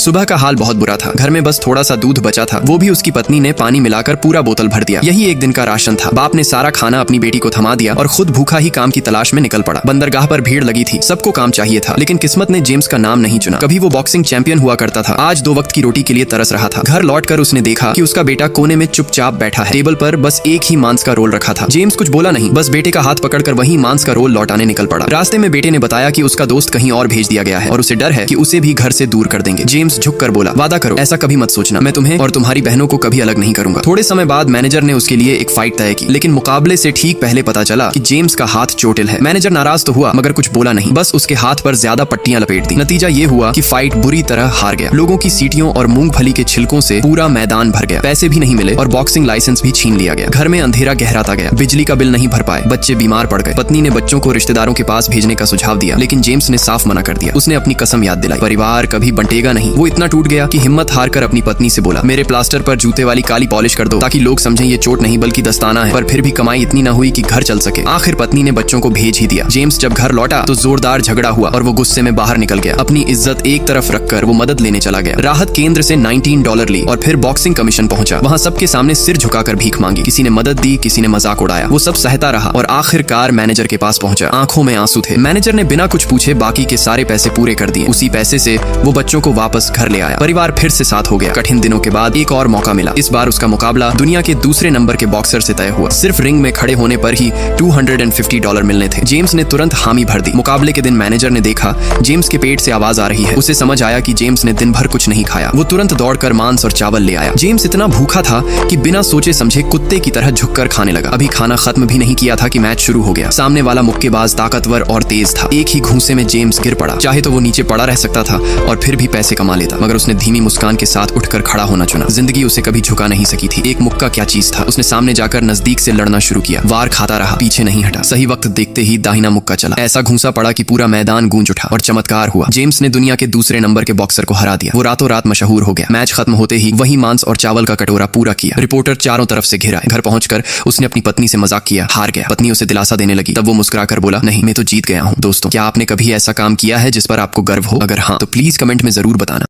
सुबह का हाल बहुत बुरा था। घर में बस थोड़ा सा दूध बचा था, वो भी उसकी पत्नी ने पानी मिलाकर पूरा बोतल भर दिया। यही एक दिन का राशन था। बाप ने सारा खाना अपनी बेटी को थमा दिया और खुद भूखा ही काम की तलाश में निकल पड़ा। बंदरगाह पर भीड़ लगी थी, सबको काम चाहिए था, लेकिन किस्मत ने जेम्स का नाम नहीं चुना। कभी वो बॉक्सिंग चैंपियन हुआ करता था, आज 2 वक्त की रोटी के लिए तरस रहा था। घर लौटकर उसने देखा कि उसका बेटा कोने में चुपचाप बैठा है। टेबल पर बस एक ही मांस का रोल रखा था। जेम्स कुछ बोला नहीं, बस बेटे का हाथ पकड़कर वही मांस का रोल लौटाने निकल पड़ा। रास्ते में बेटे ने बताया कि उसका दोस्त कहीं और भेज दिया गया है और उसे डर है कि उसे भी घर से दूर कर देंगे। जेम्स झुककर बोला, वादा करो, ऐसा कभी मत सोचना, मैं तुम्हें और तुम्हारी बहनों को कभी अलग नहीं करूंगा। थोड़े समय बाद मैनेजर ने उसके लिए एक फाइट तय की, लेकिन मुकाबले से ठीक पहले पता चला कि जेम्स का हाथ चोटिल है। मैनेजर नाराज तो हुआ मगर कुछ बोला नहीं, बस उसके हाथ पर ज्यादा पट्टियां लपेट दी। नतीजा ये हुआ कि फाइट बुरी तरह हार गया। लोगों की सीटियों और मूंगफली के छिलकों से पूरा मैदान भर गया। पैसे भी नहीं मिले और बॉक्सिंग लाइसेंस भी छीन लिया गया। घर में अंधेरा गहराता गया, बिजली का बिल नहीं भर पाए, बच्चे बीमार पड़ गए। पत्नी ने बच्चों को रिश्तेदारों के पास भेजने का सुझाव दिया, लेकिन जेम्स ने साफ मना कर दिया। उसने अपनी कसम याद दिलाई, परिवार कभी बंटेगा नहीं। वो इतना टूट गया कि हिम्मत हार कर अपनी पत्नी से बोला, मेरे प्लास्टर पर जूते वाली काली पॉलिश कर दो ताकि लोग समझें ये चोट नहीं बल्कि दस्ताना है। पर फिर भी कमाई इतनी न हुई कि घर चल सके। आखिर पत्नी ने बच्चों को भेज ही दिया। जेम्स जब घर लौटा तो जोरदार झगड़ा हुआ और वो गुस्से में बाहर निकल गया। अपनी इज्जत एक तरफ रखकर वो मदद लेने चला गया। राहत केंद्र से $19 ली और फिर बॉक्सिंग कमीशन पहुंचा। वहां सबके सामने सिर झुकाकर भीख मांगी। किसी ने मदद दी, किसी ने मजाक उड़ाया। वो सब सहता रहा और आखिरकार मैनेजर के पास पहुंचा। आंखों में आंसू थे। मैनेजर ने बिना कुछ पूछे बाकी के सारे पैसे पूरे कर दिए। उसी पैसे से वो बच्चों को वापस घर ले आया। परिवार फिर से साथ हो गया। कठिन दिनों के बाद एक और मौका मिला। इस बार उसका मुकाबला दुनिया के दूसरे नंबर के बॉक्सर से तय हुआ। सिर्फ रिंग में खड़े होने पर ही $250 मिलने थे। जेम्स ने तुरंत हामी भर दी। मुकाबले के दिन मैनेजर ने देखा जेम्स के पेट से आवाज आ रही है। उसे समझ आया कि जेम्स ने दिन भर कुछ नहीं खाया। वो तुरंत दौड़कर मांस और चावल ले आया। जेम्स इतना भूखा था कि बिना सोचे समझे कुत्ते की तरह झुककर खाने लगा। अभी खाना खत्म भी नहीं किया था कि मैच शुरू हो गया। सामने वाला मुक्केबाज ताकतवर और तेज था। एक ही घूंसे में जेम्स गिर पड़ा। चाहे तो वो नीचे पड़ा रह सकता था और फिर भी पैसे कमा लेता, मगर उसने धीमी मुस्कान के साथ उठकर खड़ा होना चुना। जिंदगी उसे कभी झुका नहीं सकी थी। एक मुक्का क्या चीज था। उसने सामने जाकर नजदीक से लड़ना शुरू किया। वार खाता रहा, पीछे नहीं हटा। सही वक्त देखते ही दाहिना मुक्का चला। ऐसा घूंसा पड़ा कि पूरा मैदान गूंज उठा और चमत्कार हुआ। जेम्स ने दुनिया के दूसरे नंबर के बॉक्सर को हरा दिया। वो रातों रात मशहूर हो गया। मैच खत्म होते ही वही मांस और चावल का कटोरा पूरा किया। रिपोर्टर चारों तरफ से घिरा। घर पहुंचकर उसने अपनी पत्नी से मजाक किया, हार गया। पत्नी उसे दिलासा देने लगी। तब वो मुस्कुराकर बोला, नहीं, मैं तो जीत गया हूँ। दोस्तों, क्या आपने कभी ऐसा काम किया है जिस पर आपको गर्व हो? अगर हाँ तो प्लीज कमेंट में जरूर बताना।